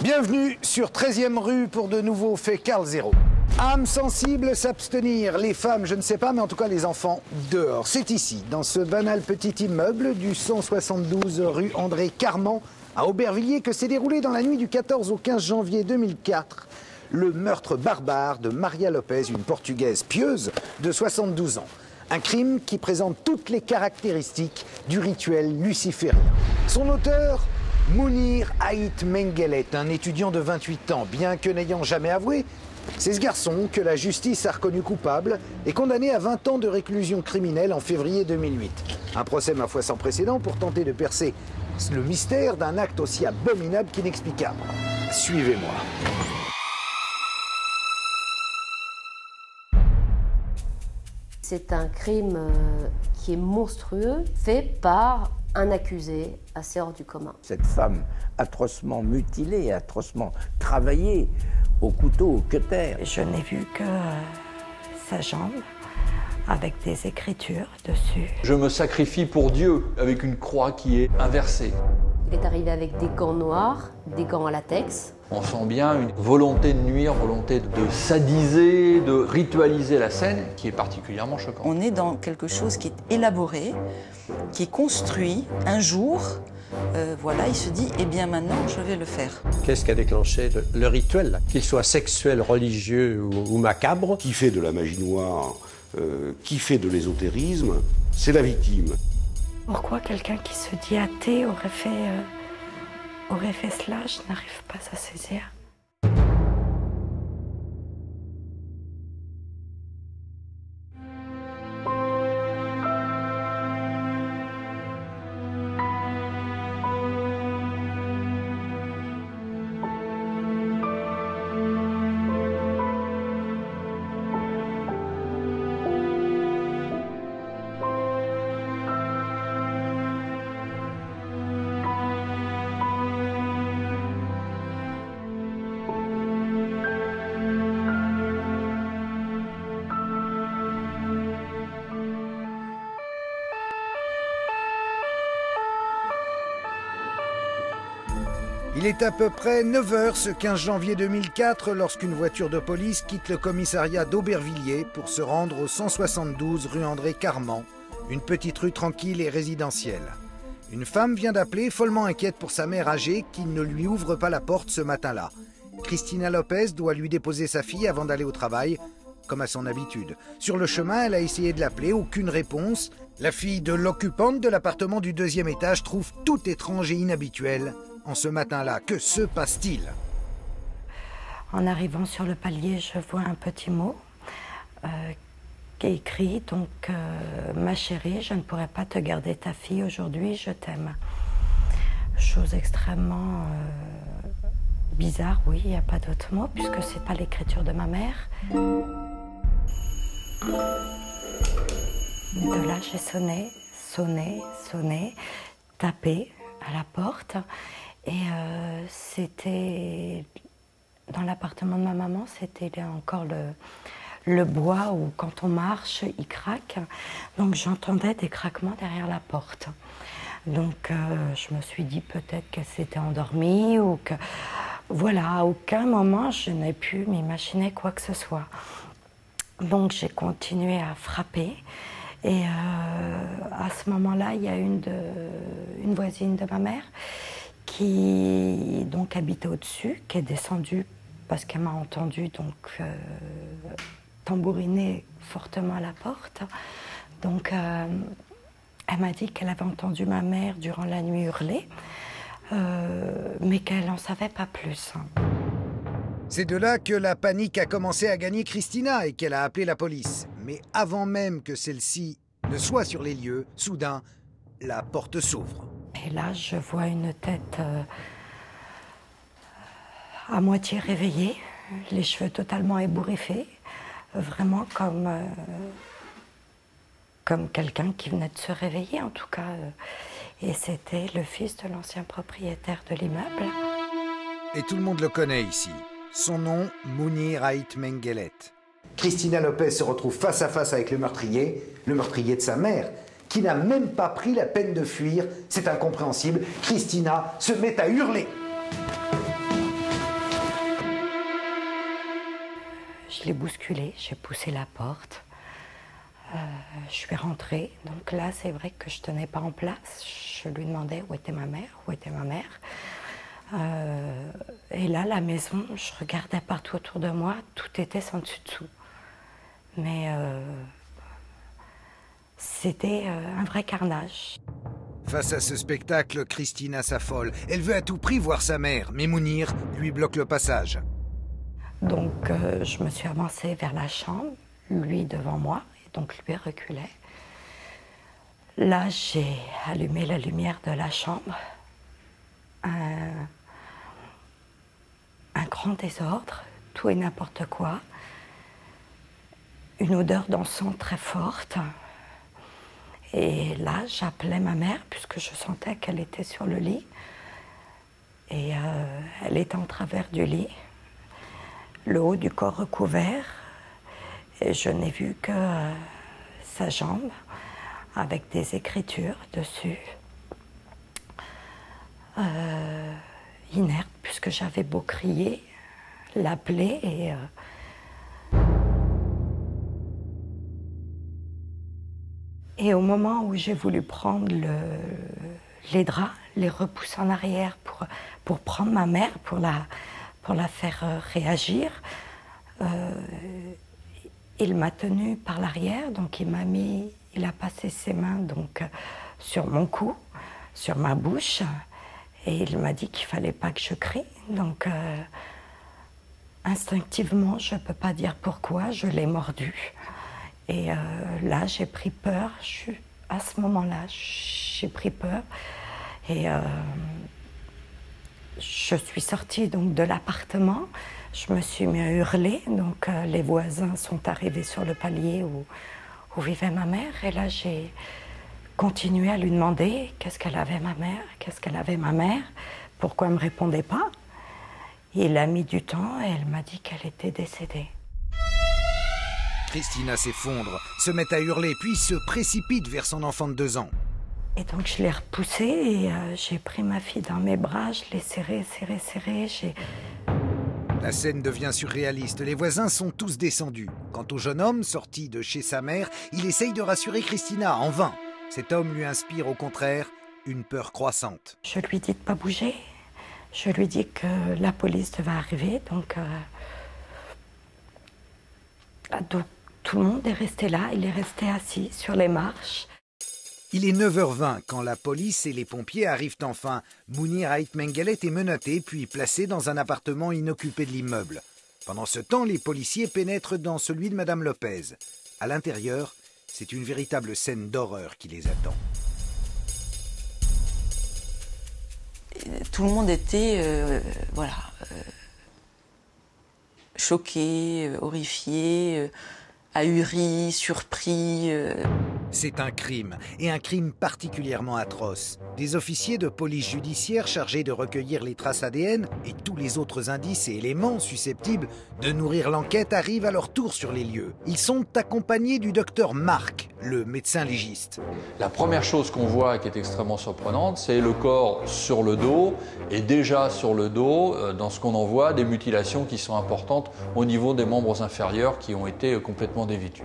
Bienvenue sur 13e rue pour de nouveaux faits Carl Zéro. Âme sensible, s'abstenir. Les femmes, je ne sais pas, mais en tout cas les enfants, dehors. C'est ici, dans ce banal petit immeuble du 172 rue André Carman, à Aubervilliers, que s'est déroulé dans la nuit du 14 au 15 janvier 2004 le meurtre barbare de Maria Lopez, une Portugaise pieuse de 72 ans. Un crime qui présente toutes les caractéristiques du rituel luciférien. Son auteur, Mounir Ait Menguellet, un étudiant de 28 ans, bien que n'ayant jamais avoué, c'est ce garçon que la justice a reconnu coupable et condamné à 20 ans de réclusion criminelle en février 2008. Un procès ma foi sans précédent pour tenter de percer le mystère d'un acte aussi abominable qu'inexplicable. Suivez-moi. C'est un crime qui est monstrueux, fait par un accusé assez hors du commun. Cette femme atrocement mutilée, atrocement travaillée, au couteau, au cutter. Je n'ai vu que sa jambe avec des écritures dessus. Je me sacrifie pour Dieu avec une croix qui est inversée. Il est arrivé avec des gants noirs, des gants à latex. On sent bien une volonté de nuire, volonté de sadiser, de ritualiser la scène qui est particulièrement choquante. On est dans quelque chose qui est élaboré, qui est construit un jour. Voilà, il se dit, eh bien maintenant, je vais le faire. Qu'est-ce qui a déclenché le rituel, qu'il soit sexuel, religieux ou macabre? Qui fait de la magie noire, qui fait de l'ésotérisme, c'est la victime. Pourquoi quelqu'un qui se dit athée aurait fait cela? Je n'arrive pas à saisir. Il est à peu près 9 h ce 15 janvier 2004 lorsqu'une voiture de police quitte le commissariat d'Aubervilliers pour se rendre au 172 rue André Carman, une petite rue tranquille et résidentielle. Une femme vient d'appeler, follement inquiète pour sa mère âgée qui ne lui ouvre pas la porte ce matin-là. Cristina Lopez doit lui déposer sa fille avant d'aller au travail, comme à son habitude. Sur le chemin, elle a essayé de l'appeler, aucune réponse. La fille de l'occupante de l'appartement du 2e étage trouve tout étrange et inhabituel. En ce matin-là, que se passe-t-il? En arrivant sur le palier, je vois un petit mot qui est écrit, donc ma chérie, je ne pourrai pas te garder ta fille aujourd'hui, je t'aime. Chose extrêmement bizarre, oui, il n'y a pas d'autre mot, puisque c'est pas l'écriture de ma mère. De là, j'ai sonné, tapé à la porte. Et c'était, dans l'appartement de ma maman, c'était encore le bois où quand on marche, il craque. Donc j'entendais des craquements derrière la porte. Donc je me suis dit peut-être qu'elle s'était endormie ou que... Voilà, à aucun moment je n'ai pu m'imaginer quoi que ce soit. Donc j'ai continué à frapper. Et à ce moment-là, il y a une voisine de ma mère qui donc habitait au-dessus, qui est descendue parce qu'elle m'a entendue donc tambouriner fortement à la porte. Donc elle m'a dit qu'elle avait entendu ma mère durant la nuit hurler, mais qu'elle n'en savait pas plus. C'est de là que la panique a commencé à gagner Cristina et qu'elle a appelé la police. Mais avant même que celle-ci ne soit sur les lieux, soudain, la porte s'ouvre. Et là, je vois une tête à moitié réveillée, les cheveux totalement ébouriffés, vraiment comme quelqu'un qui venait de se réveiller, en tout cas. Et c'était le fils de l'ancien propriétaire de l'immeuble. Et tout le monde le connaît ici. Son nom, Mounir Ait Menguellet. Cristina Lopez se retrouve face à face avec le meurtrier de sa mère, qui n'a même pas pris la peine de fuir. C'est incompréhensible. Cristina se met à hurler. je l'ai bousculé, j'ai poussé la porte. Je suis rentrée, donc là c'est vrai que je tenais pas en place. Je lui demandais où était ma mère, où était ma mère. Et là, la maison, je regardais partout autour de moi, tout était sans dessus-dessous. Mais c'était un vrai carnage. Face à ce spectacle, Christina s'affole. Elle veut à tout prix voir sa mère, mais Mounir lui bloque le passage. Donc je me suis avancée vers la chambre, lui devant moi, et donc lui reculait. Là, j'ai allumé la lumière de la chambre. Un grand désordre, tout et n'importe quoi. Une odeur d'encens très forte. Et là, j'appelais ma mère, puisque je sentais qu'elle était sur le lit. Et elle était en travers du lit, le haut du corps recouvert. Et je n'ai vu que sa jambe, avec des écritures dessus. Inerte, puisque j'avais beau crier, l'appeler et au moment où j'ai voulu prendre les draps, les repousser en arrière pour prendre ma mère, pour la faire réagir, il m'a tenue par l'arrière, donc il a passé ses mains donc sur mon cou, sur ma bouche. Et il m'a dit qu'il ne fallait pas que je crie. Donc, instinctivement, je ne peux pas dire pourquoi, je l'ai mordu. Et là, j'ai pris peur. À ce moment-là, j'ai pris peur. Et je suis sortie donc, de l'appartement. Je me suis mis à hurler. Donc, les voisins sont arrivés sur le palier où vivait ma mère. Et là, j'ai continué à lui demander qu'est-ce qu'elle avait ma mère, qu'est-ce qu'elle avait ma mère, pourquoi elle ne me répondait pas. Il a mis du temps et elle m'a dit qu'elle était décédée. Christina s'effondre, se met à hurler, puis se précipite vers son enfant de 2 ans. Et donc je l'ai repoussée et j'ai pris ma fille dans mes bras, je l'ai serrée. La scène devient surréaliste, les voisins sont tous descendus. Quant au jeune homme, sorti de chez sa mère, il essaye de rassurer Christina, en vain. Cet homme lui inspire au contraire une peur croissante. Je lui dis de ne pas bouger. Je lui dis que la police va arriver. Donc tout le monde est resté là. Il est resté assis sur les marches. Il est 9h20 quand la police et les pompiers arrivent enfin. Mounir Ait Mengelet est menotté puis placé dans un appartement inoccupé de l'immeuble. Pendant ce temps, les policiers pénètrent dans celui de Madame Lopez. À l'intérieur, c'est une véritable scène d'horreur qui les attend. Tout le monde était choqué, horrifié, ahuri, surpris. C'est un crime, et un crime particulièrement atroce. Des officiers de police judiciaire chargés de recueillir les traces ADN et tous les autres indices et éléments susceptibles de nourrir l'enquête arrivent à leur tour sur les lieux. Ils sont accompagnés du docteur Marc, le médecin légiste. La première chose qu'on voit qui est extrêmement surprenante, c'est le corps sur le dos, et déjà sur le dos, dans ce qu'on en voit, des mutilations qui sont importantes au niveau des membres inférieurs qui ont été complètement dévêtus.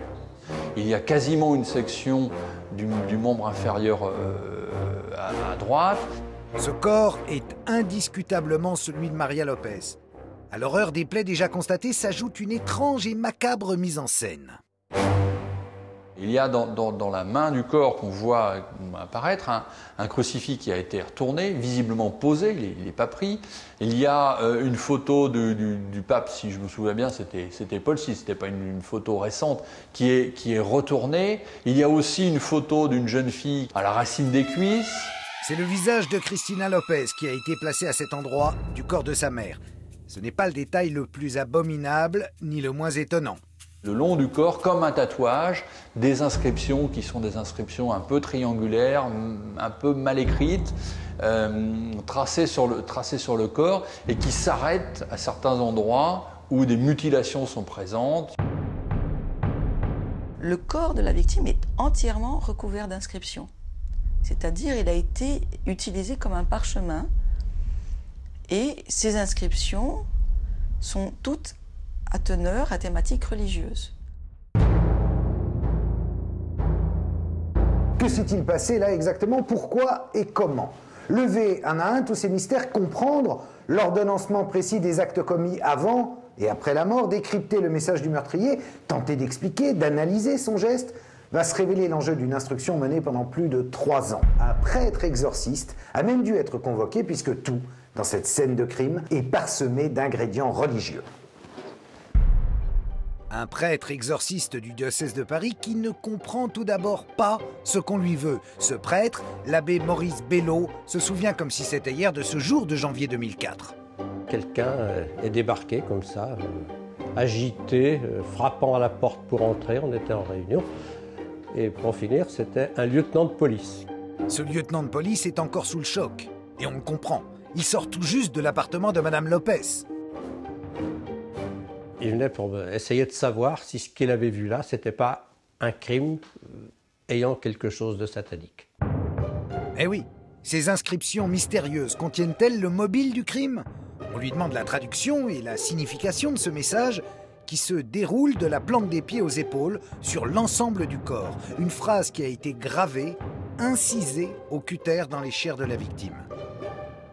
Il y a quasiment une section du membre inférieur à droite. Ce corps est indiscutablement celui de Maria Lopez. À l'horreur des plaies déjà constatées s'ajoute une étrange et macabre mise en scène. Il y a dans la main du corps qu'on voit apparaître un crucifix qui a été retourné, visiblement posé, il n'est pas pris. Il y a une photo du pape, si je me souviens bien, c'était Paul VI, ce n'était pas une photo récente, qui est retournée. Il y a aussi une photo d'une jeune fille à la racine des cuisses. C'est le visage de Christina Lopez qui a été placé à cet endroit du corps de sa mère. Ce n'est pas le détail le plus abominable, ni le moins étonnant. Le long du corps, comme un tatouage, des inscriptions qui sont des inscriptions un peu triangulaires, un peu mal écrites, tracées sur le corps et qui s'arrêtent à certains endroits où des mutilations sont présentes. Le corps de la victime est entièrement recouvert d'inscriptions. C'est-à-dire il a été utilisé comme un parchemin et ces inscriptions sont toutes à teneur, à thématique religieuse. Que s'est-il passé là exactement? Pourquoi et comment? Lever un à un tous ces mystères, comprendre l'ordonnancement précis des actes commis avant et après la mort, décrypter le message du meurtrier, tenter d'expliquer, d'analyser son geste, va se révéler l'enjeu d'une instruction menée pendant plus de 3 ans. Un prêtre exorciste a même dû être convoqué puisque tout, dans cette scène de crime, est parsemé d'ingrédients religieux. Un prêtre exorciste du diocèse de Paris qui ne comprend tout d'abord pas ce qu'on lui veut. Ce prêtre, l'abbé Maurice Bello, se souvient comme si c'était hier de ce jour de janvier 2004. Quelqu'un est débarqué comme ça, agité, frappant à la porte pour entrer. On était en réunion. Et pour finir, c'était un lieutenant de police. Ce lieutenant de police est encore sous le choc. Et on le comprend. Il sort tout juste de l'appartement de Madame Lopez. Il venait pour essayer de savoir si ce qu'il avait vu là, c'était pas un crime ayant quelque chose de satanique. Eh oui, ces inscriptions mystérieuses contiennent-elles le mobile du crime? On lui demande la traduction et la signification de ce message qui se déroule de la plante des pieds aux épaules sur l'ensemble du corps. Une phrase qui a été gravée, incisée au cutter dans les chairs de la victime.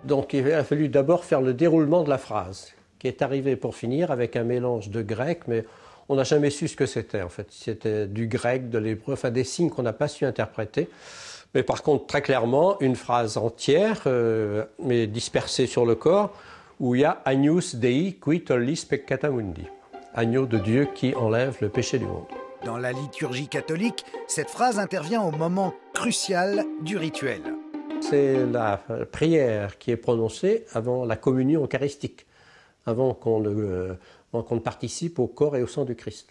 Donc il a fallu d'abord faire le déroulement de la phrase, qui est arrivé pour finir avec un mélange de grec, mais on n'a jamais su ce que c'était en fait. C'était du grec, de l'hébreu, enfin des signes qu'on n'a pas su interpréter. Mais par contre, très clairement, une phrase entière, mais dispersée sur le corps, où il y a « Agnus Dei qui tollis peccata mundi », agneau de Dieu qui enlève le péché du monde. Dans la liturgie catholique, cette phrase intervient au moment crucial du rituel. C'est la prière qui est prononcée avant la communion eucharistique, avant qu'on ne participe au corps et au sang du Christ.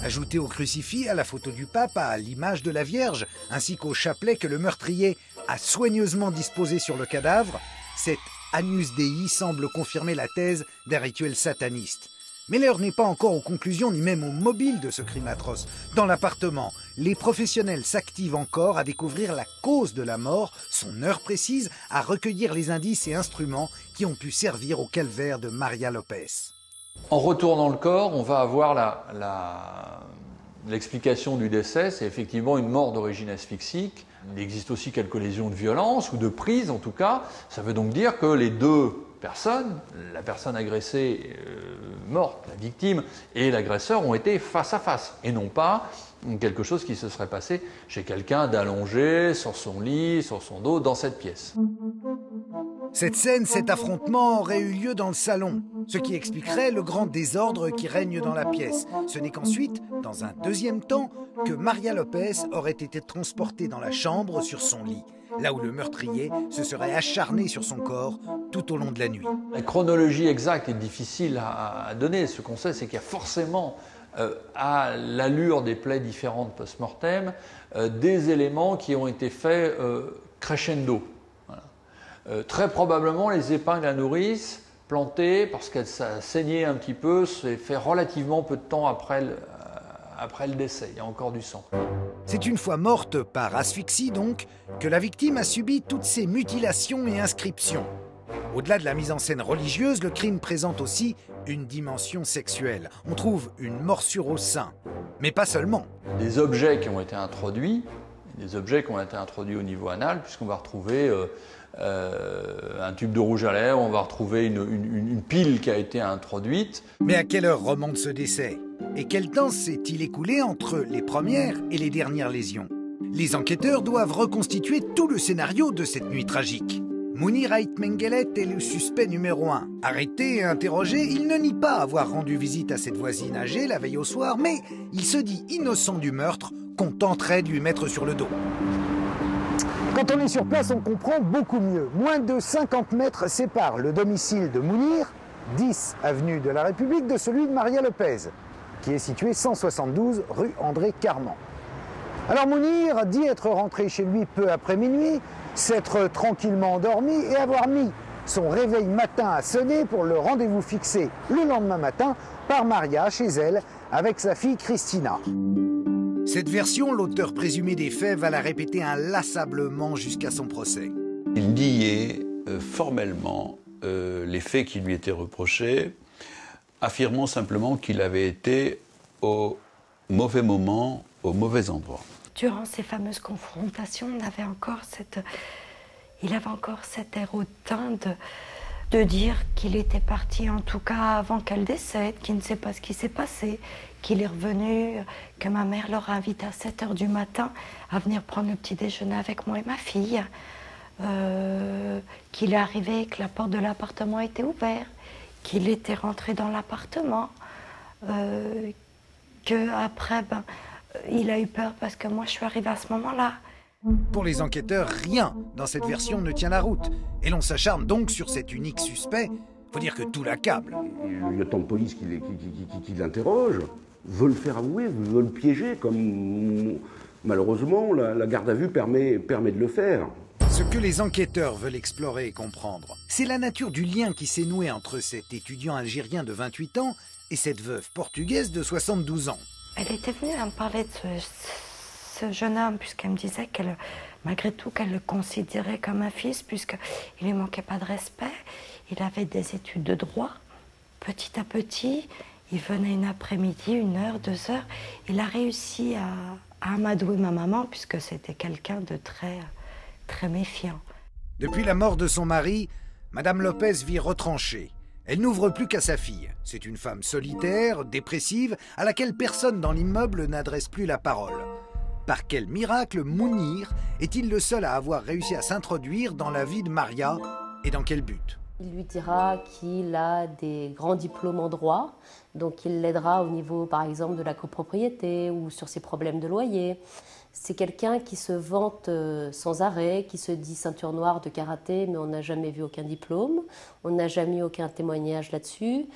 Ajouté au crucifix, à la photo du pape, à l'image de la Vierge, ainsi qu'au chapelet que le meurtrier a soigneusement disposé sur le cadavre, cet Agnus Dei semble confirmer la thèse d'un rituel sataniste. Mais l'heure n'est pas encore aux conclusions ni même au mobile de ce crime atroce. Dans l'appartement, les professionnels s'activent encore à découvrir la cause de la mort, son heure précise, à recueillir les indices et instruments qui ont pu servir au calvaire de Maria Lopez. En retournant le corps, on va avoir l'explication du décès, c'est effectivement une mort d'origine asphyxique. Il existe aussi quelques lésions de violence ou de prise en tout cas. Ça veut donc dire que les deux personnes, la personne agressée morte, la victime, et l'agresseur ont été face à face et non pas quelque chose qui se serait passé chez quelqu'un d'allongé, sur son lit, sur son dos, dans cette pièce. Cette scène, cet affrontement aurait eu lieu dans le salon, ce qui expliquerait le grand désordre qui règne dans la pièce. Ce n'est qu'ensuite, dans un deuxième temps, que Maria Lopez aurait été transportée dans la chambre sur son lit, là où le meurtrier se serait acharné sur son corps tout au long de la nuit. La chronologie exacte est difficile à donner. Ce qu'on sait, c'est qu'il y a forcément, à l'allure des plaies différentes post-mortem, des éléments qui ont été faits crescendo. Très probablement, les épingles à nourrice plantées, parce qu'elle saignait un petit peu, s'est fait relativement peu de temps après le décès. Il y a encore du sang. C'est une fois morte par asphyxie, donc, que la victime a subi toutes ces mutilations et inscriptions. Au-delà de la mise en scène religieuse, le crime présente aussi une dimension sexuelle. On trouve une morsure au sein, mais pas seulement. Des objets qui ont été introduits au niveau anal, puisqu'on va retrouver un tube de rouge à lèvres, on va retrouver une pile qui a été introduite. Mais à quelle heure remonte ce décès? Et quel temps s'est-il écoulé entre les premières et les dernières lésions? Les enquêteurs doivent reconstituer tout le scénario de cette nuit tragique. Mounir Ait Mengelet est le suspect numéro 1. Arrêté et interrogé, il ne nie pas avoir rendu visite à cette voisine âgée la veille au soir, mais il se dit innocent du meurtre qu'on tenterait de lui mettre sur le dos. Quand on est sur place, on comprend beaucoup mieux. Moins de 50 mètres séparent le domicile de Mounir, 10 avenue de la République, de celui de Maria Lopez, qui est situé 172 rue André Carman. Alors Mounir dit être rentré chez lui peu après minuit, s'être tranquillement endormi et avoir mis son réveil matin à sonner pour le rendez-vous fixé le lendemain matin par Maria chez elle avec sa fille Christina. Cette version, l'auteur présumé des faits va la répéter inlassablement jusqu'à son procès. Il niait formellement les faits qui lui étaient reprochés affirmant simplement qu'il avait été au mauvais moment, au mauvais endroit. Durant ces fameuses confrontations, il avait encore cet air hautain de dire qu'il était parti, en tout cas avant qu'elle décède, qu'il ne sait pas ce qui s'est passé, qu'il est revenu, que ma mère leur a invité à 7 h du matin à venir prendre le petit déjeuner avec moi et ma fille, qu'il est arrivé, que la porte de l'appartement était ouverte, qu'il était rentré dans l'appartement, qu'après, il a eu peur parce que moi je suis arrivée à ce moment-là. Pour les enquêteurs, rien dans cette version ne tient la route. Et l'on s'acharne donc sur cet unique suspect. Faut dire que tout l'accable. Le lieutenant de police qui l'interroge veut le faire avouer, veut le piéger, comme malheureusement la garde à vue permet de le faire. Ce que les enquêteurs veulent explorer et comprendre, c'est la nature du lien qui s'est noué entre cet étudiant algérien de 28 ans et cette veuve portugaise de 72 ans. Elle était venue à me parler de ce jeune homme, puisqu'elle me disait qu'elle, malgré tout, qu'elle le considérait comme un fils, puisqu'il lui manquait pas de respect. Il avait des études de droit. Petit à petit, il venait une après-midi, 1 heure, 2 heures. Il a réussi à amadouer ma maman, puisque c'était quelqu'un de très méfiant. Depuis la mort de son mari, Madame Lopez vit retranchée. Elle n'ouvre plus qu'à sa fille. C'est une femme solitaire, dépressive, à laquelle personne dans l'immeuble n'adresse plus la parole. Par quel miracle Mounir est-il le seul à avoir réussi à s'introduire dans la vie de Maria, et dans quel but? Il lui dira qu'il a des grands diplômes en droit, donc il l'aidera au niveau, par exemple, de la copropriété ou sur ses problèmes de loyer. C'est quelqu'un qui se vante sans arrêt, qui se dit ceinture noire de karaté, mais on n'a jamais vu aucun diplôme, on n'a jamais eu aucun témoignage là-dessus,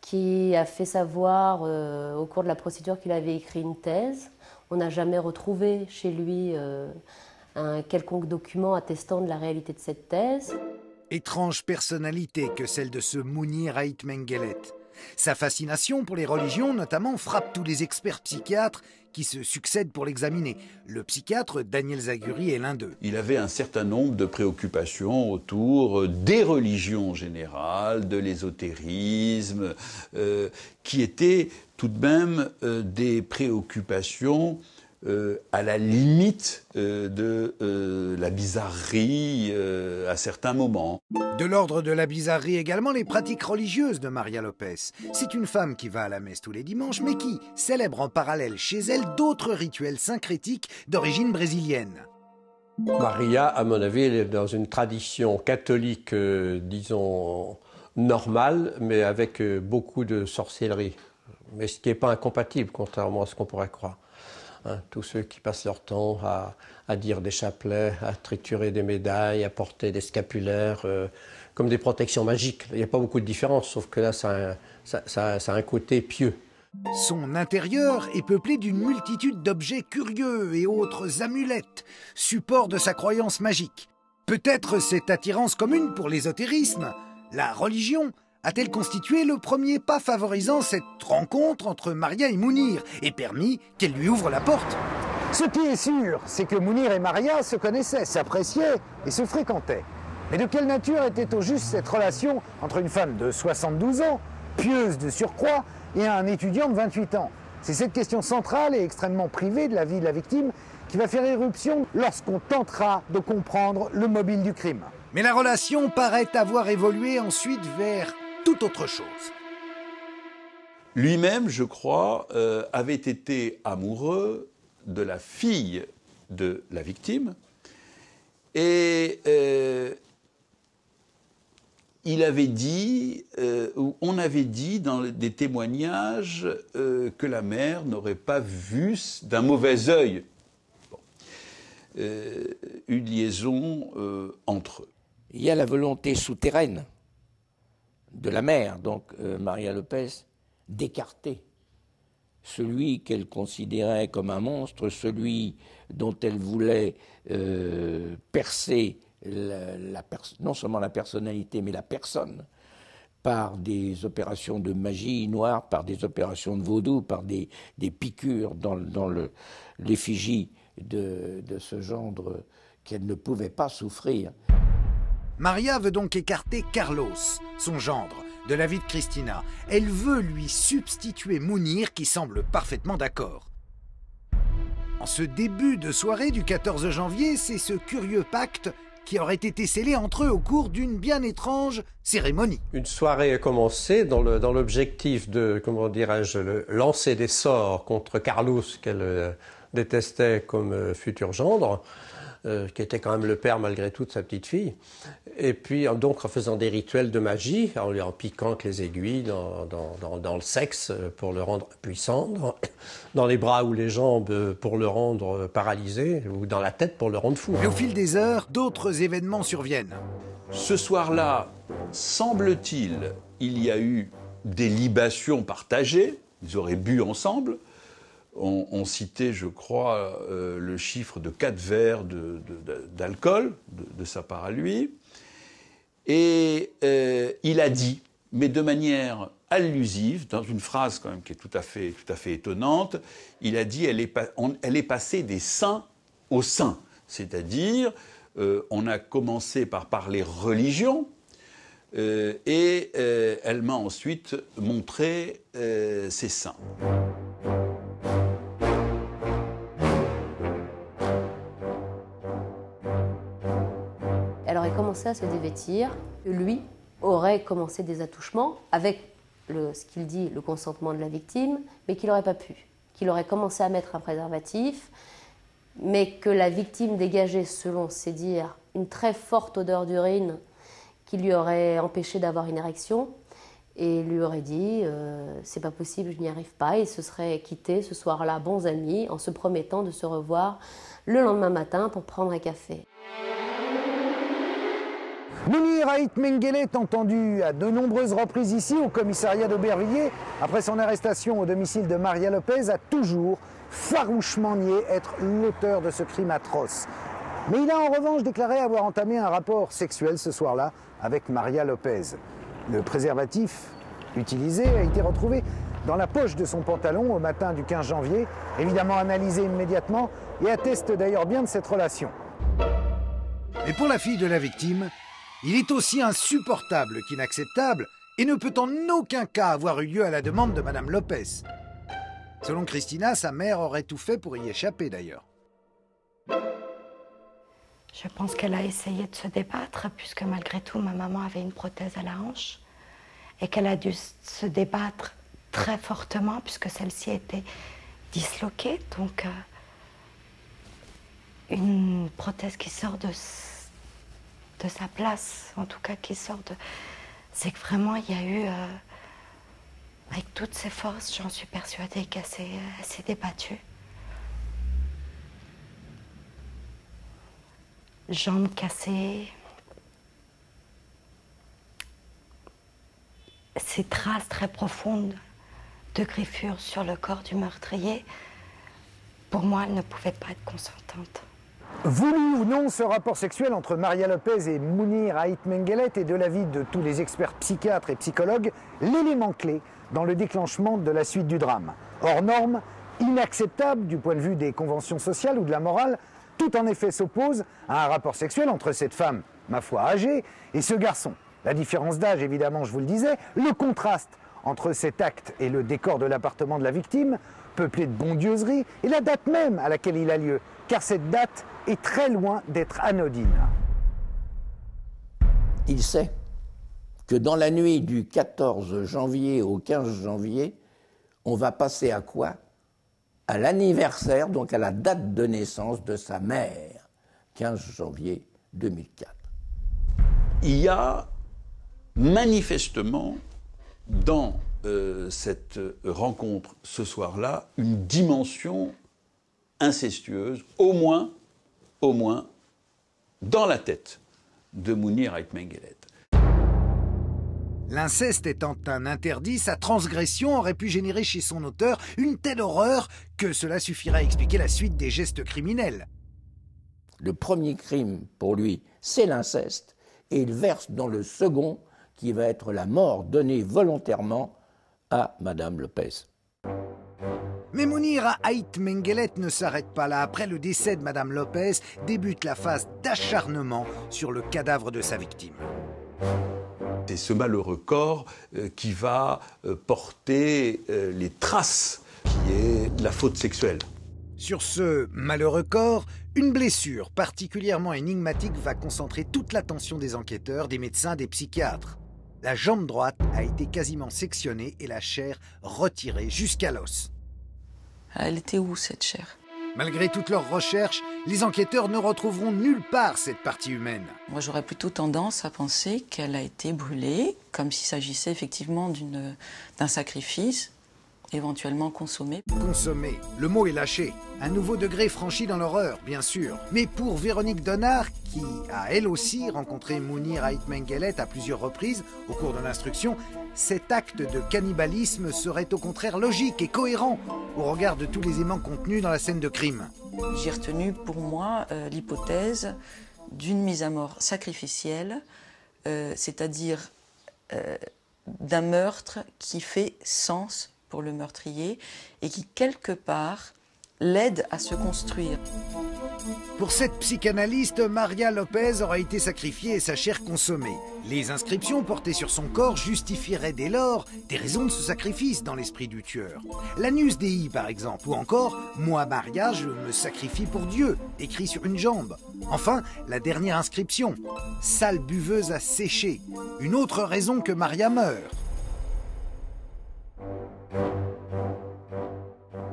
qui a fait savoir au cours de la procédure qu'il avait écrit une thèse. On n'a jamais retrouvé chez lui un quelconque document attestant de la réalité de cette thèse. Étrange personnalité que celle de ce Mounir Ait Mengelet. Sa fascination pour les religions, notamment, frappe tous les experts psychiatres qui se succèdent pour l'examiner. Le psychiatre Daniel Zaguri est l'un d'eux. Il avait un certain nombre de préoccupations autour des religions générales, de l'ésotérisme, qui étaient tout de même des préoccupations à la limite de la bizarrerie à certains moments. De l'ordre de la bizarrerie également les pratiques religieuses de Maria Lopez. C'est une femme qui va à la messe tous les dimanches, mais qui célèbre en parallèle chez elle d'autres rituels syncrétiques d'origine brésilienne. Maria, à mon avis, elle est dans une tradition catholique, disons, normale, mais avec beaucoup de sorcellerie. Mais ce qui n'est pas incompatible, contrairement à ce qu'on pourrait croire. Hein, tous ceux qui passent leur temps à dire des chapelets, à triturer des médailles, à porter des scapulaires, comme des protections magiques. Il n'y a pas beaucoup de différence, sauf que là, ça a un côté pieux. Son intérieur est peuplé d'une multitude d'objets curieux et autres amulettes, support de sa croyance magique. Peut-être cette attirance commune pour l'ésotérisme, la religion, a-t-elle constitué le premier pas favorisant cette rencontre entre Maria et Mounir et permis qu'elle lui ouvre la porte? Ce qui est sûr, c'est que Mounir et Maria se connaissaient, s'appréciaient et se fréquentaient. Mais de quelle nature était au juste cette relation entre une femme de 72 ans, pieuse de surcroît, et un étudiant de 28 ans? C'est cette question centrale et extrêmement privée de la vie de la victime qui va faire éruption lorsqu'on tentera de comprendre le mobile du crime. Mais la relation paraît avoir évolué ensuite vers toute autre chose. Lui-même, je crois, avait été amoureux de la fille de la victime et il avait dit, ou on avait dit dans des témoignages que la mère n'aurait pas vu d'un mauvais œil une liaison entre eux. Il y a la volonté souterraine de la mère, donc Maria Lopez, d'écarter celui qu'elle considérait comme un monstre, celui dont elle voulait percer non seulement la personnalité, mais la personne, par des opérations de magie noire, par des opérations de vaudou, par des piqûres dans l'effigie de ce gendre qu'elle ne pouvait pas souffrir. Maria veut donc écarter Carlos, son gendre, de la vie de Christina. Elle veut lui substituer Mounir qui semble parfaitement d'accord. En ce début de soirée du 14 janvier, c'est ce curieux pacte qui aurait été scellé entre eux au cours d'une bien étrange cérémonie. Une soirée a commencé dans l'objectif de, comment dirais-je, lancer des sorts contre Carlos qu'elle détestait comme futur gendre, qui était quand même le père malgré tout de sa petite fille. Et puis donc en faisant des rituels de magie, en lui en piquant avec les aiguilles dans le sexe pour le rendre puissant, dans les bras ou les jambes pour le rendre paralysé, ou dans la tête pour le rendre fou. Mais au fil des heures, d'autres événements surviennent. Ce soir-là, semble-t-il, il y a eu des libations partagées, ils auraient bu ensemble. On citait, je crois, le chiffre de 4 verres d'alcool de sa part à lui. Et il a dit, mais de manière allusive, dans une phrase quand même qui est tout à fait étonnante, il a dit elle est passée des saints aux saints. C'est-à-dire, on a commencé par parler religion, et elle m'a ensuite montré ses seins. Elle aurait commencé à se dévêtir. Lui aurait commencé des attouchements avec, ce qu'il dit, le consentement de la victime, mais qu'il n'aurait pas pu. Qu'il aurait commencé à mettre un préservatif, mais que la victime dégageait, selon ses dires, une très forte odeur d'urine qui lui aurait empêché d'avoir une érection et lui aurait dit c'est pas possible, je n'y arrive pas. Et se serait quitté ce soir-là, bons amis, en se promettant de se revoir le lendemain matin pour prendre un café. Mounir Ait Menguellet, entendu à de nombreuses reprises ici au commissariat d'Aubervilliers, après son arrestation au domicile de Maria Lopez, a toujours farouchement nié être l'auteur de ce crime atroce. Mais il a en revanche déclaré avoir entamé un rapport sexuel ce soir-là avec Maria Lopez. Le préservatif utilisé a été retrouvé dans la poche de son pantalon au matin du 15 janvier, évidemment analysé immédiatement et atteste d'ailleurs bien de cette relation. Mais pour la fille de la victime, il est aussi insupportable qu'inacceptable et ne peut en aucun cas avoir eu lieu à la demande de Madame Lopez. Selon Christina, sa mère aurait tout fait pour y échapper d'ailleurs. Je pense qu'elle a essayé de se débattre, puisque malgré tout, ma maman avait une prothèse à la hanche, et qu'elle a dû se débattre très fortement, puisque celle-ci était disloquée. Donc, une prothèse qui sort de sa place, en tout cas qui sort de... C'est que vraiment, il y a eu, avec toutes ses forces, j'en suis persuadée qu'elle s'est débattue. Jambes cassées, ces traces très profondes de griffures sur le corps du meurtrier, pour moi, elle ne pouvait pas être consentante. Voulu ou non, ce rapport sexuel entre Maria Lopez et Mounir Ait Menguellet est, de l'avis de tous les experts psychiatres et psychologues, l'élément clé dans le déclenchement de la suite du drame. Hors norme, inacceptable du point de vue des conventions sociales ou de la morale, tout en effet s'oppose à un rapport sexuel entre cette femme, ma foi âgée, et ce garçon. La différence d'âge, évidemment, je vous le disais, le contraste entre cet acte et le décor de l'appartement de la victime, peuplé de bondieuseries, et la date même à laquelle il a lieu, car cette date est très loin d'être anodine. Il sait que dans la nuit du 14 janvier au 15 janvier, on va passer à quoi? À l'anniversaire, donc à la date de naissance de sa mère, 15 janvier 2004. Il y a manifestement dans cette rencontre ce soir-là une dimension incestueuse, au moins dans la tête de Mounir Ait Menguellet. L'inceste étant un interdit, sa transgression aurait pu générer chez son auteur une telle horreur que cela suffirait à expliquer la suite des gestes criminels. Le premier crime, pour lui, c'est l'inceste, et il verse dans le second, qui va être la mort donnée volontairement à Madame Lopez. Mais Mounir Ait Menguellet ne s'arrête pas là. Après le décès de Madame Lopez, débute la phase d'acharnement sur le cadavre de sa victime. C'est ce malheureux corps qui va porter les traces qui est la faute sexuelle. Sur ce malheureux corps, une blessure particulièrement énigmatique va concentrer toute l'attention des enquêteurs, des médecins, des psychiatres. La jambe droite a été quasiment sectionnée et la chair retirée jusqu'à l'os. Elle était où, cette chair? Malgré toutes leurs recherches, les enquêteurs ne retrouveront nulle part cette partie humaine. Moi, j'aurais plutôt tendance à penser qu'elle a été brûlée, comme s'il s'agissait effectivement d'un sacrifice, éventuellement consommé. Consommé, le mot est lâché. Un nouveau degré franchi dans l'horreur, bien sûr. Mais pour Véronique Donnard, qui a elle aussi rencontré Mounir Ait Menguellet à plusieurs reprises au cours de l'instruction, cet acte de cannibalisme serait au contraire logique et cohérent au regard de tous les éléments contenus dans la scène de crime. J'ai retenu pour moi l'hypothèse d'une mise à mort sacrificielle, c'est-à-dire d'un meurtre qui fait sens pour le meurtrier et qui, quelque part, l'aide à se construire. Pour cette psychanalyste, Maria Lopez aurait été sacrifiée et sa chair consommée. Les inscriptions portées sur son corps justifieraient dès lors des raisons de ce sacrifice dans l'esprit du tueur. L'anus Dei, par exemple, ou encore « Moi, Maria, je me sacrifie pour Dieu », écrit sur une jambe. Enfin, la dernière inscription « Sale buveuse à sécher », une autre raison que Maria meurt.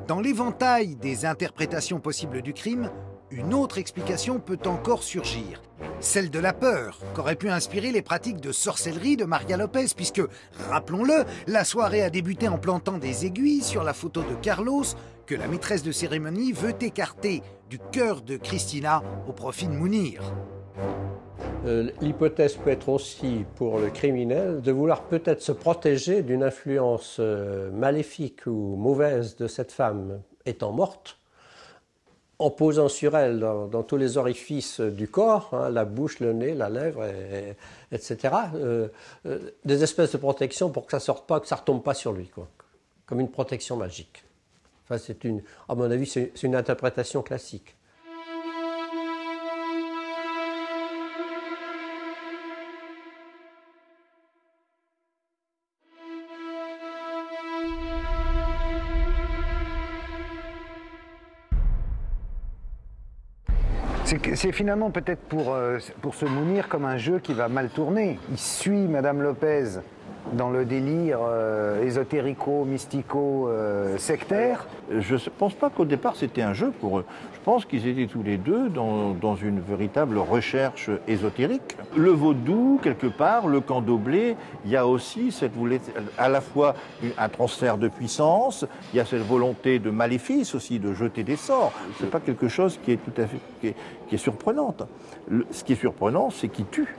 Dans l'éventail des interprétations possibles du crime, une autre explication peut encore surgir. Celle de la peur, qu'aurait pu inspirer les pratiques de sorcellerie de Maria Lopez, puisque, rappelons-le, la soirée a débuté en plantant des aiguilles sur la photo de Carlos, que la maîtresse de cérémonie veut écarter du cœur de Cristina au profit de Mounir. L'hypothèse peut être aussi, pour le criminel, de vouloir peut-être se protéger d'une influence maléfique ou mauvaise de cette femme étant morte, en posant sur elle dans tous les orifices du corps, hein, la bouche, le nez, la lèvre, etc., des espèces de protection pour que ça ne sorte pas, que ça ne retombe pas sur lui, quoi, comme une protection magique. Enfin, à mon avis, c'est une interprétation classique. C'est finalement peut-être pour se Mounir comme un jeu qui va mal tourner. Il suit Madame Lopez dans le délire ésotérico-mystico-sectaire. Je ne pense pas qu'au départ c'était un jeu pour eux. Je pense qu'ils étaient tous les deux dans une véritable recherche ésotérique. Le vaudou, quelque part, le candomblé, il y a aussi à la fois un transfert de puissance, il y a cette volonté de maléfice aussi, de jeter des sorts. Ce n'est pas quelque chose qui est tout à fait qui est surprenante. Ce qui est surprenant, c'est qu'il tue.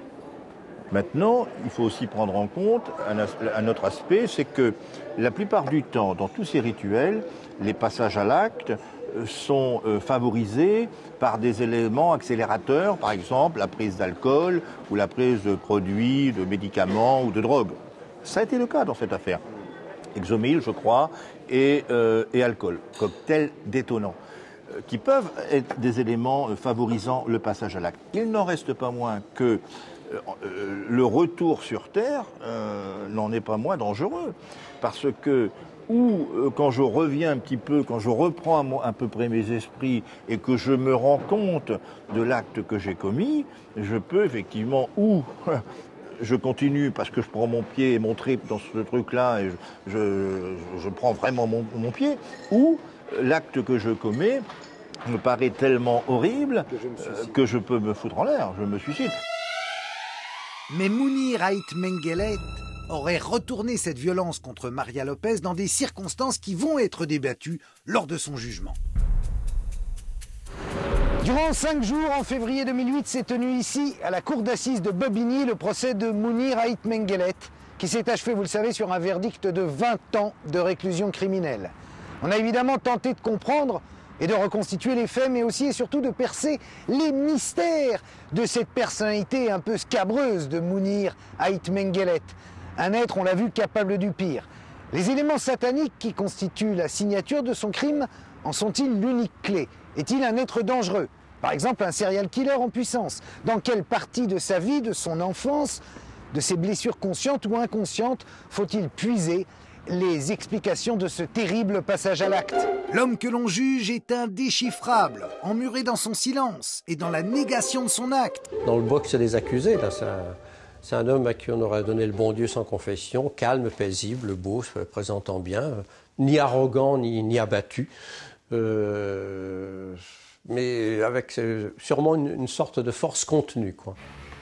Maintenant, il faut aussi prendre en compte un autre aspect, c'est que la plupart du temps, dans tous ces rituels, les passages à l'acte sont favorisés par des éléments accélérateurs, par exemple la prise d'alcool ou la prise de produits, de médicaments ou de drogues. Ça a été le cas dans cette affaire. Exomil, je crois, et alcool, cocktail détonnant, qui peuvent être des éléments favorisant le passage à l'acte. Il n'en reste pas moins que le retour sur Terre n'en est pas moins dangereux, parce que quand je reviens un petit peu, quand je reprends à peu près mes esprits et que je me rends compte de l'acte que j'ai commis, je peux effectivement je continue parce que je prends mon pied et mon trip dans ce truc-là et je prends vraiment mon pied, ou l'acte que je commets me paraît tellement horrible que je peux me foutre en l'air, je me suicide. Mais Mounir Ait Menguellet aurait retourné cette violence contre Maria Lopez dans des circonstances qui vont être débattues lors de son jugement. Durant 5 jours, en février 2008, s'est tenu ici, à la cour d'assises de Bobigny, le procès de Mounir Ait Menguellet, qui s'est achevé, vous le savez, sur un verdict de 20 ans de réclusion criminelle. On a évidemment tenté de comprendre et de reconstituer les faits, mais aussi et surtout de percer les mystères de cette personnalité un peu scabreuse de Mounir Ait Menguellet. Un être, on l'a vu, capable du pire. Les éléments sataniques qui constituent la signature de son crime en sont-ils l'unique clé? Est-il un être dangereux? Par exemple, un serial killer en puissance? Dans quelle partie de sa vie, de son enfance, de ses blessures conscientes ou inconscientes faut-il puiser les explications de ce terrible passage à l'acte? L'homme que l'on juge est indéchiffrable, emmuré dans son silence et dans la négation de son acte. Dans le box des accusés, là, c'est un homme à qui on aurait donné le bon Dieu sans confession, calme, paisible, beau, se présentant bien, ni arrogant, ni abattu, mais avec sûrement une sorte de force contenue, quoi.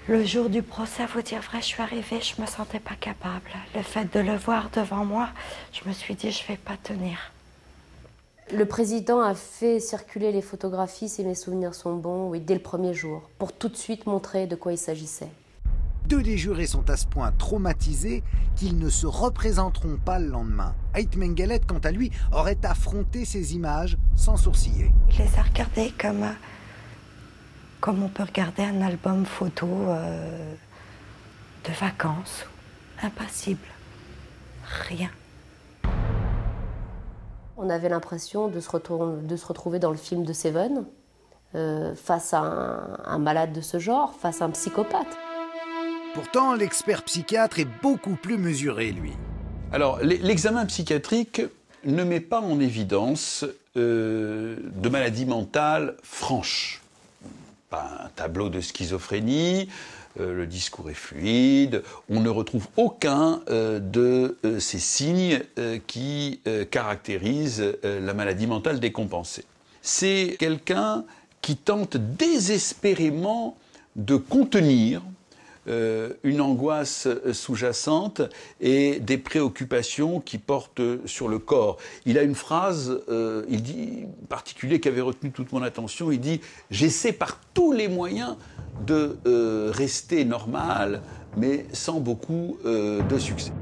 Le jour du procès, à vous dire vrai, je suis arrivée, je me sentais pas capable. Le fait de le voir devant moi, je me suis dit, je vais pas tenir. Le président a fait circuler les photographies, si mes souvenirs sont bons, oui, dès le premier jour, pour tout de suite montrer de quoi il s'agissait. 2 des jurés sont à ce point traumatisés qu'ils ne se représenteront pas le lendemain. Ait Mengele, quant à lui, aurait affronté ces images sans sourciller. Il les a regardées comme on peut regarder un album photo de vacances. Impassible. Rien. On avait l'impression de se retrouver dans le film de Seven, face à un malade de ce genre, face à un psychopathe. Pourtant, l'expert psychiatre est beaucoup plus mesuré, lui. Alors, l'examen psychiatrique ne met pas en évidence de maladies mentales franches. Pas un tableau de schizophrénie, le discours est fluide, on ne retrouve aucun de ces signes qui caractérisent la maladie mentale décompensée. C'est quelqu'un qui tente désespérément de contenir une angoisse sous-jacente et des préoccupations qui portent sur le corps. Il a une phrase, il dit, particulier qui avait retenu toute mon attention, il dit « J'essaie par tous les moyens de rester normal, mais sans beaucoup de succès ».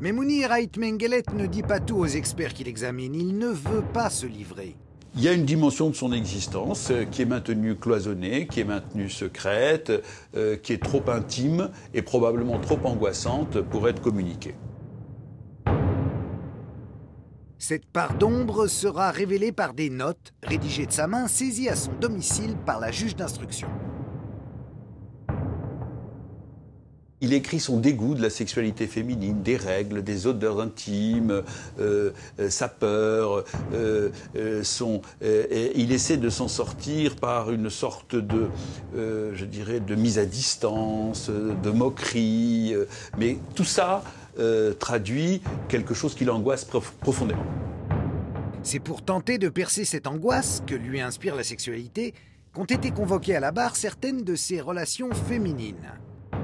Mais Mounir Ait Mengele ne dit pas tout aux experts qui l'examinent. Il ne veut pas se livrer. Il y a une dimension de son existence qui est maintenue cloisonnée, qui est maintenue secrète, qui est trop intime et probablement trop angoissante pour être communiquée. Cette part d'ombre sera révélée par des notes rédigées de sa main, saisies à son domicile par la juge d'instruction. Il écrit son dégoût de la sexualité féminine, des règles, des odeurs intimes, sa peur. Il essaie de s'en sortir par une sorte de, je dirais, de mise à distance, de moquerie. Mais tout ça traduit quelque chose qui l'angoisse profondément. C'est pour tenter de percer cette angoisse que lui inspire la sexualité qu'ont été convoquées à la barre certaines de ses relations féminines.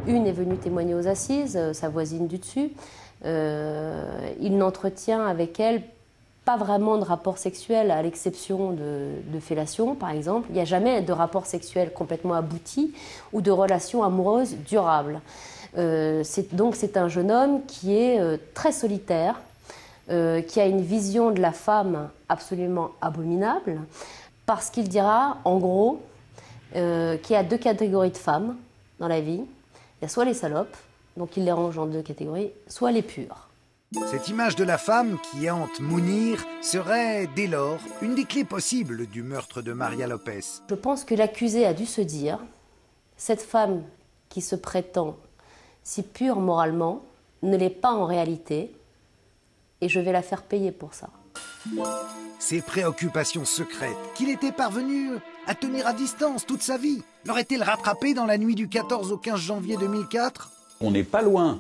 Une est venue témoigner aux assises, sa voisine du dessus. Il n'entretient avec elle pas vraiment de rapport sexuel, à l'exception de fellation, par exemple. Il n'y a jamais de rapport sexuel complètement abouti ou de relation amoureuse durable. Donc c'est un jeune homme qui est très solitaire, qui a une vision de la femme absolument abominable, parce qu'il dira, en gros, qu'il y a 2 catégories de femmes dans la vie. Il y a soit les salopes, donc il les range en 2 catégories, soit les pures. Cette image de la femme qui hante Mounir serait, dès lors, une des clés possibles du meurtre de Maria Lopez. Je pense que l'accusé a dû se dire, cette femme qui se prétend si pure moralement, ne l'est pas en réalité, et je vais la faire payer pour ça. Ces préoccupations secrètes qu'il était parvenu à tenir à distance toute sa vie, l'aurait-il rattrapé dans la nuit du 14 au 15 janvier 2004 ? On n'est pas loin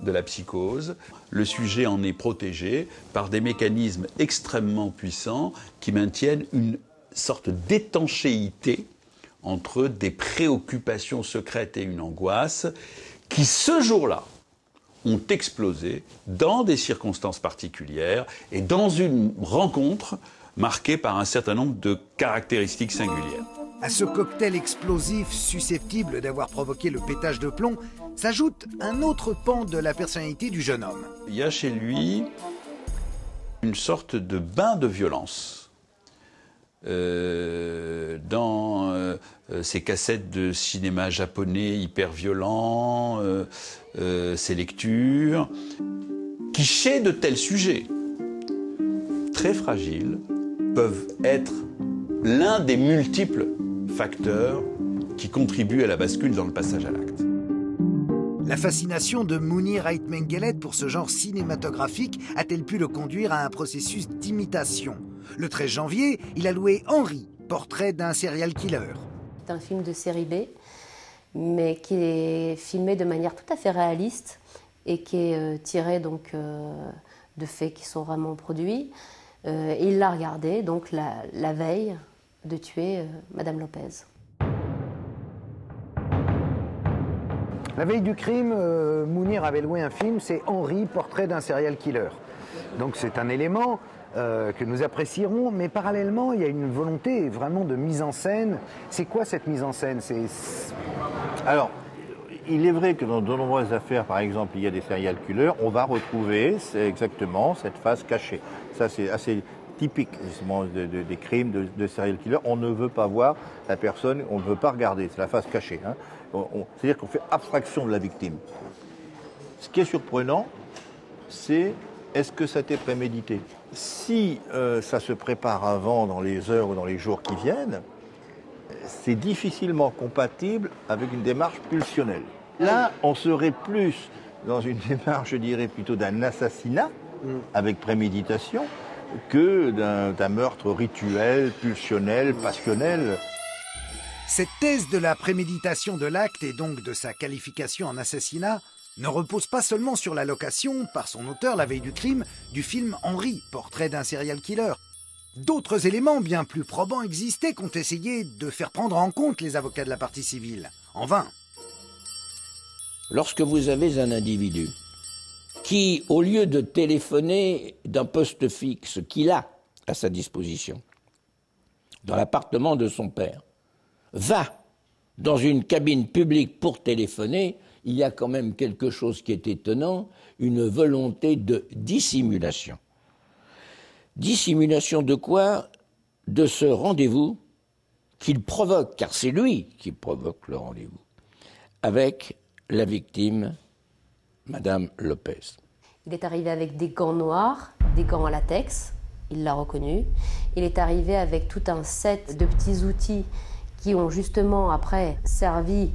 de la psychose. Le sujet en est protégé par des mécanismes extrêmement puissants qui maintiennent une sorte d'étanchéité entre des préoccupations secrètes et une angoisse qui, ce jour-là, ont explosé dans des circonstances particulières et dans une rencontre marquée par un certain nombre de caractéristiques singulières. À ce cocktail explosif susceptible d'avoir provoqué le pétage de plomb s'ajoute un autre pan de la personnalité du jeune homme. Il y a chez lui une sorte de bain de violence. Dans ses cassettes de cinéma japonais hyper violents, ses lectures, qui chez de tels sujets très fragiles peuvent être l'un des multiples facteurs qui contribuent à la bascule dans le passage à l'acte. La fascination de Mounir Ait Menguellet pour ce genre cinématographique a-t-elle pu le conduire à un processus d'imitation? Le 13 janvier, il a loué Henri, portrait d'un serial killer. C'est un film de série B, mais qui est filmé de manière tout à fait réaliste et qui est tiré donc, de faits qui sont vraiment produits. Et il l'a regardé donc la veille de tuer Madame Lopez. La veille du crime, Mounir avait loué un film, c'est Henri, portrait d'un serial killer. Donc c'est un élément que nous apprécierons, mais parallèlement, il y a une volonté vraiment de mise en scène. C'est quoi cette mise en scène? Alors, il est vrai que dans de nombreuses affaires, par exemple, il y a des serial killers, on va retrouver exactement cette face cachée. Ça, c'est assez typique justement des crimes de serial killers. On ne veut pas voir la personne, on ne veut pas regarder, c'est la face cachée. Hein. C'est-à-dire qu'on fait abstraction de la victime. Ce qui est surprenant, c'est est-ce que ça a été prémédité? Si ça se prépare avant, dans les heures ou dans les jours qui viennent, c'est difficilement compatible avec une démarche pulsionnelle. Là, on serait plus dans une démarche, je dirais, plutôt d'un assassinat avec préméditation que d'un meurtre rituel, pulsionnel, passionnel. Cette thèse de la préméditation de l'acte et donc de sa qualification en assassinat ne repose pas seulement sur la location, par son auteur la veille du crime, du film Henri, portrait d'un serial killer. D'autres éléments bien plus probants existaient qu'ont essayé de faire prendre en compte les avocats de la partie civile. En vain. Lorsque vous avez un individu qui, au lieu de téléphoner d'un poste fixe qu'il a à sa disposition, dans l'appartement de son père, va dans une cabine publique pour téléphoner, il y a quand même quelque chose qui est étonnant, une volonté de dissimulation. Dissimulation de quoi? De ce rendez-vous qu'il provoque, car c'est lui qui provoque le rendez-vous, avec la victime, Madame Lopez. Il est arrivé avec des gants noirs, des gants en latex, il l'a reconnu. Il est arrivé avec tout un set de petits outils qui ont justement après servi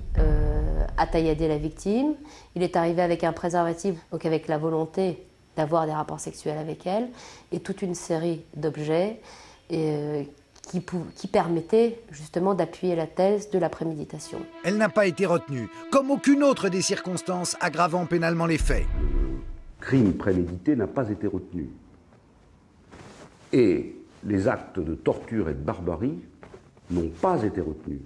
à taillader la victime. Il est arrivé avec un préservatif, donc avec la volonté d'avoir des rapports sexuels avec elle, et toute une série d'objets qui permettaient justement d'appuyer la thèse de la préméditation. Elle n'a pas été retenue, comme aucune autre des circonstances aggravant pénalement les faits. Le crime prémédité n'a pas été retenu. Et les actes de torture et de barbarie n'ont pas été retenus.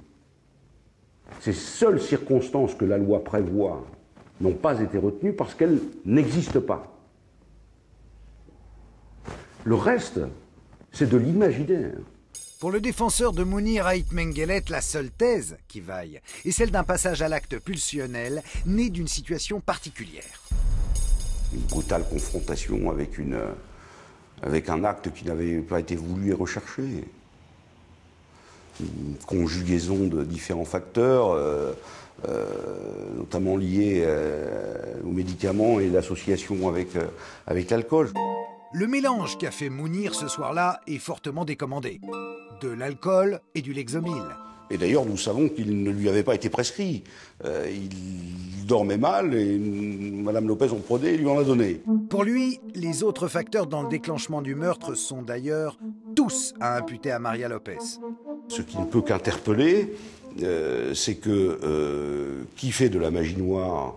Ces seules circonstances que la loi prévoit n'ont pas été retenues parce qu'elles n'existent pas. Le reste, c'est de l'imaginaire. Pour le défenseur de Mounir Ait Menguellet, la seule thèse qui vaille est celle d'un passage à l'acte pulsionnel né d'une situation particulière. Une brutale confrontation avec un acte qui n'avait pas été voulu et recherché. Une conjugaison de différents facteurs, notamment liés aux médicaments et l'association avec l'alcool. Le mélange qu'a fait Mounir ce soir-là est fortement décommandé. De l'alcool et du Lexomil. Et d'ailleurs, nous savons qu'il ne lui avait pas été prescrit. Il dormait mal et Madame Lopez en prenait et lui en a donné. Pour lui, les autres facteurs dans le déclenchement du meurtre sont d'ailleurs tous à imputer à Maria Lopez. Ce qui ne peut qu'interpeller, c'est que qui fait de la magie noire,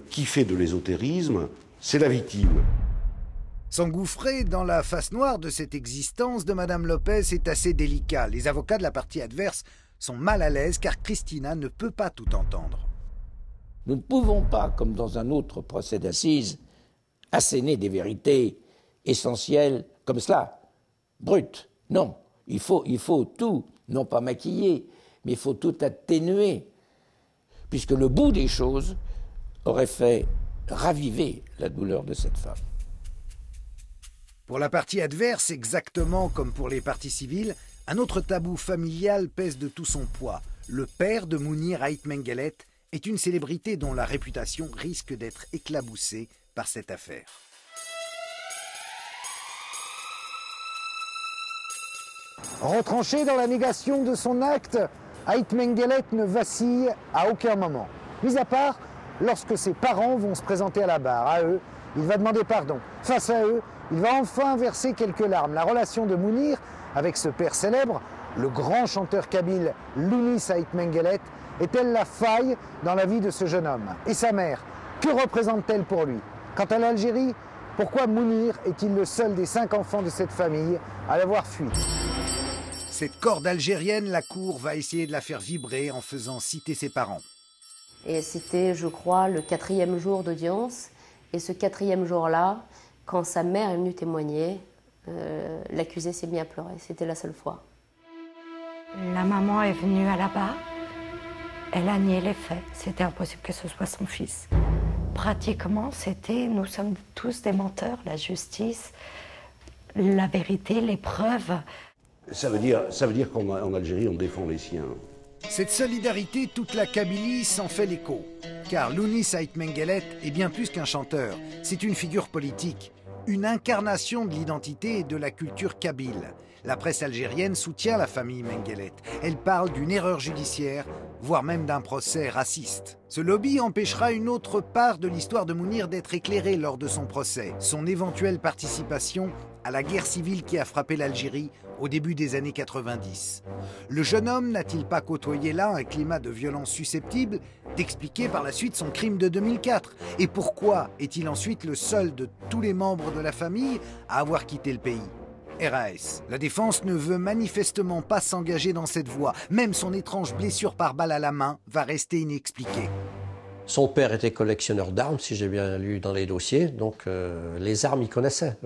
qui fait de l'ésotérisme, c'est la victime. S'engouffrer dans la face noire de cette existence de Madame Lopez est assez délicat. Les avocats de la partie adverse sont mal à l'aise car Christina ne peut pas tout entendre. Nous ne pouvons pas, comme dans un autre procès d'assises, asséner des vérités essentielles comme cela, brutes. Non, il faut tout, non pas maquiller, mais il faut tout atténuer, puisque le bout des choses aurait fait raviver la douleur de cette femme. Pour la partie adverse, exactement comme pour les parties civiles, un autre tabou familial pèse de tout son poids. Le père de Mounir Ait Menguellet est une célébrité dont la réputation risque d'être éclaboussée par cette affaire. Retranché dans la négation de son acte, Ait Menguellet ne vacille à aucun moment. Mis à part lorsque ses parents vont se présenter à la barre. À eux, il va demander pardon. Face à eux, il va enfin verser quelques larmes. La relation de Mounir avec ce père célèbre, le grand chanteur kabyle Louni Saïd Menguellet, est-elle la faille dans la vie de ce jeune homme? Et sa mère, que représente-t-elle pour lui? Quant à l'Algérie, pourquoi Mounir est-il le seul des 5 enfants de cette famille à l'avoir fui? Cette corde algérienne, la cour va essayer de la faire vibrer en faisant citer ses parents. Et c'était, je crois, le 4e jour d'audience. Et ce 4e jour-là, quand sa mère est venue témoigner, l'accusé s'est mis à pleurer. C'était la seule fois. La maman est venue à la barre. Elle a nié les faits. C'était impossible que ce soit son fils. Pratiquement, c'était, nous sommes tous des menteurs, la justice, la vérité, les preuves. Ça veut dire qu'en Algérie, on défend les siens. Cette solidarité, toute la Kabylie s'en fait l'écho. Car Louni Saïd Menguellet est bien plus qu'un chanteur. C'est une figure politique, une incarnation de l'identité et de la culture kabyle. La presse algérienne soutient la famille Menguellet. Elle parle d'une erreur judiciaire, voire même d'un procès raciste. Ce lobby empêchera une autre part de l'histoire de Mounir d'être éclairée lors de son procès. Son éventuelle participation à la guerre civile qui a frappé l'Algérie au début des années 90. Le jeune homme n'a-t-il pas côtoyé là un climat de violence susceptible d'expliquer par la suite son crime de 2004? Et pourquoi est-il ensuite le seul de tous les membres de la famille à avoir quitté le pays? RAS. La défense ne veut manifestement pas s'engager dans cette voie. Même son étrange blessure par balle à la main va rester inexpliquée. Son père était collectionneur d'armes, si j'ai bien lu dans les dossiers, donc les armes, il connaissait.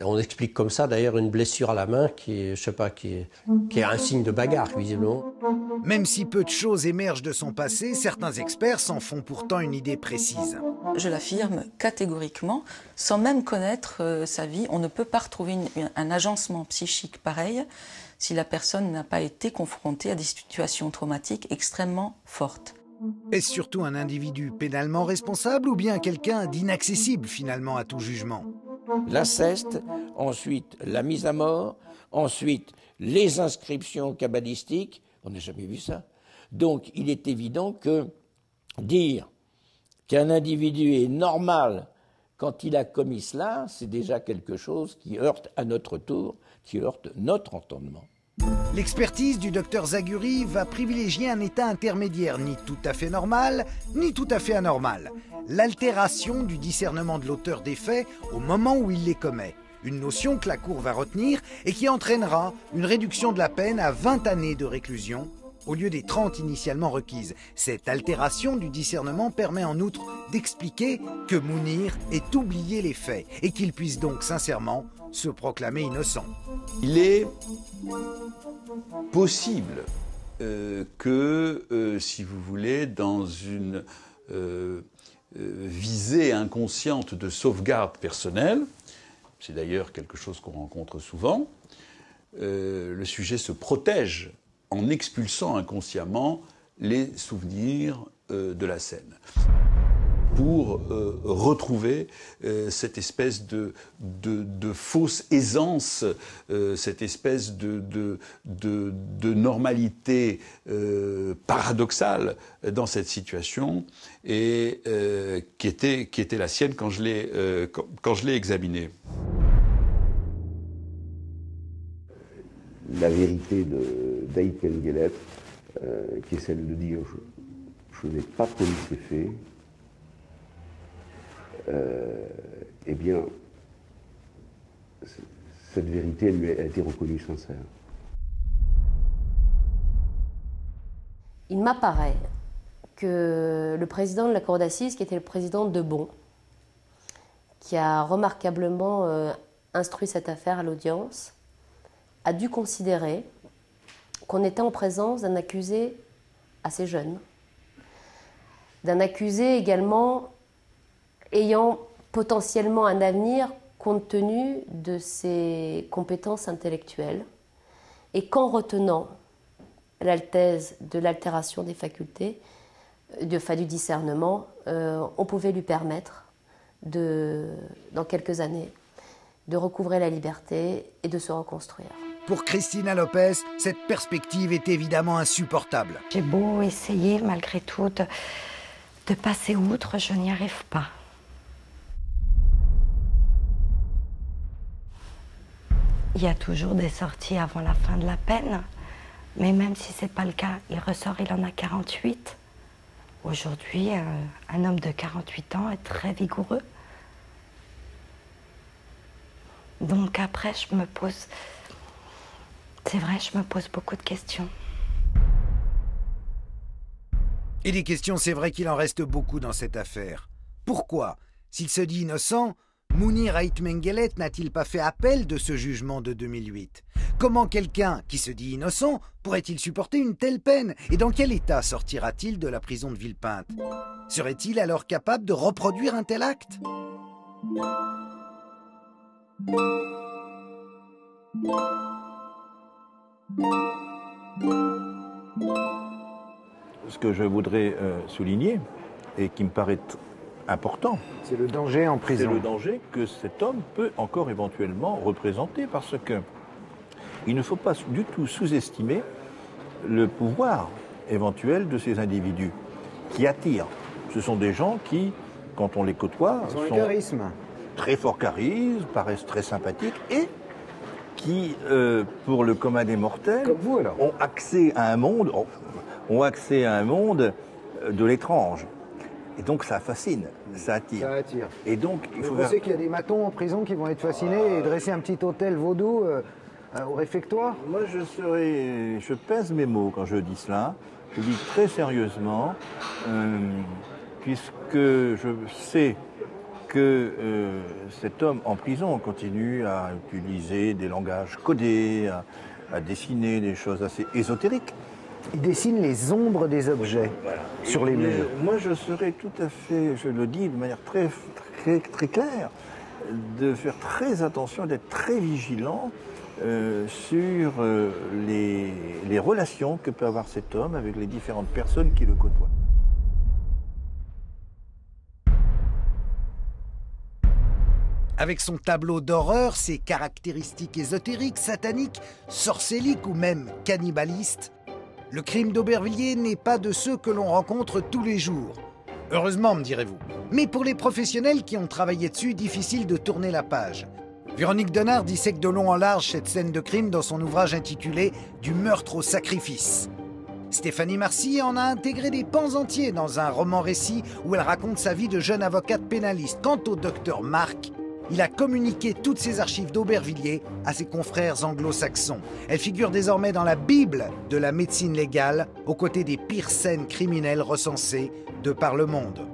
On explique comme ça, d'ailleurs, une blessure à la main qui est un signe de bagarre, visiblement. Même si peu de choses émergent de son passé, certains experts s'en font pourtant une idée précise. Je l'affirme catégoriquement, sans même connaître sa vie, on ne peut pas retrouver un agencement psychique pareil si la personne n'a pas été confrontée à des situations traumatiques extrêmement fortes. Est-ce surtout un individu pénalement responsable ou bien quelqu'un d'inaccessible finalement à tout jugement? L'inceste, ensuite la mise à mort, ensuite les inscriptions kabbalistiques, on n'a jamais vu ça. Donc il est évident que dire qu'un individu est normal quand il a commis cela, c'est déjà quelque chose qui heurte à notre tour, qui heurte notre entendement. L'expertise du docteur Zaguri va privilégier un état intermédiaire, ni tout à fait normal, ni tout à fait anormal. L'altération du discernement de l'auteur des faits au moment où il les commet. Une notion que la Cour va retenir et qui entraînera une réduction de la peine à 20 années de réclusion au lieu des 30 initialement requises. Cette altération du discernement permet en outre d'expliquer que Mounir ait oublié les faits et qu'il puisse donc sincèrement se proclamer innocent. Il est possible que, si vous voulez, dans une visée inconsciente de sauvegarde personnelle, c'est d'ailleurs quelque chose qu'on rencontre souvent, le sujet se protège en expulsant inconsciemment les souvenirs de la scène, pour retrouver cette espèce de fausse aisance, cette espèce de normalité paradoxale dans cette situation, et qui était la sienne quand je l'ai examinée. La vérité d'Aïd Menguellet, qui est celle de dire je n'ai pas commis ces faits, eh bien, cette vérité lui a été reconnue sincère. Il m'apparaît que le président de la cour d'assises, qui était le président Debon, qui a remarquablement instruit cette affaire à l'audience, a dû considérer qu'on était en présence d'un accusé assez jeune, d'un accusé également ayant potentiellement un avenir compte tenu de ses compétences intellectuelles, et qu'en retenant l'althèse de l'altération des facultés, du discernement, on pouvait lui permettre, dans quelques années, de recouvrer la liberté et de se reconstruire. Pour Cristina Lopez, cette perspective est évidemment insupportable. J'ai beau essayer malgré tout De passer outre, je n'y arrive pas. Il y a toujours des sorties avant la fin de la peine, mais même si ce n'est pas le cas, il ressort, il en a 48. Aujourd'hui, un homme de 48 ans est très vigoureux. Donc après, je me pose... C'est vrai, je me pose beaucoup de questions. Et des questions, c'est vrai qu'il en reste beaucoup dans cette affaire. Pourquoi, s'il se dit innocent, Mounir Ait Mengelet n'a-t-il pas fait appel de ce jugement de 2008? Comment quelqu'un qui se dit innocent pourrait-il supporter une telle peine? Et dans quel état sortira-t-il de la prison de Villepinte? Serait-il alors capable de reproduire un tel acte? Ce que je voudrais souligner, et qui me paraît important, c'est le danger en prison. C'est le danger que cet homme peut encore éventuellement représenter, parce que il ne faut pas du tout sous-estimer le pouvoir éventuel de ces individus qui attirent. Ce sont des gens qui, quand on les côtoie, sont très fort charisme, paraissent très sympathiques et qui, pour le commun des mortels, comme vous, alors, ont accès à un monde de l'étrange. Et donc ça fascine, ça attire. Ça attire. Et donc il faut... Vous pensez qu'il y a des matons en prison qui vont être fascinés et dresser un petit hôtel vaudou au réfectoire? Moi je pèse mes mots quand je dis cela. Je dis très sérieusement, puisque je sais que cet homme en prison continue à utiliser des langages codés, à dessiner des choses assez ésotériques. Il dessine les ombres des objets sur les murs. Moi, je serais tout à fait, je le dis de manière très claire, de faire très attention, d'être très vigilant sur les relations que peut avoir cet homme avec les différentes personnes qui le côtoient. Avec son tableau d'horreur, ses caractéristiques ésotériques, sataniques, sorcelliques ou même cannibalistes, le crime d'Aubervilliers n'est pas de ceux que l'on rencontre tous les jours. Heureusement, me direz-vous. Mais pour les professionnels qui ont travaillé dessus, difficile de tourner la page. Véronique Denard dissèque de long en large cette scène de crime dans son ouvrage intitulé « Du meurtre au sacrifice ». Stéphanie Marcy en a intégré des pans entiers dans un roman-récit où elle raconte sa vie de jeune avocate pénaliste. Quant au docteur Marc, il a communiqué toutes ses archives d'Aubervilliers à ses confrères anglo-saxons. Elle figure désormais dans la Bible de la médecine légale, aux côtés des pires scènes criminelles recensées de par le monde.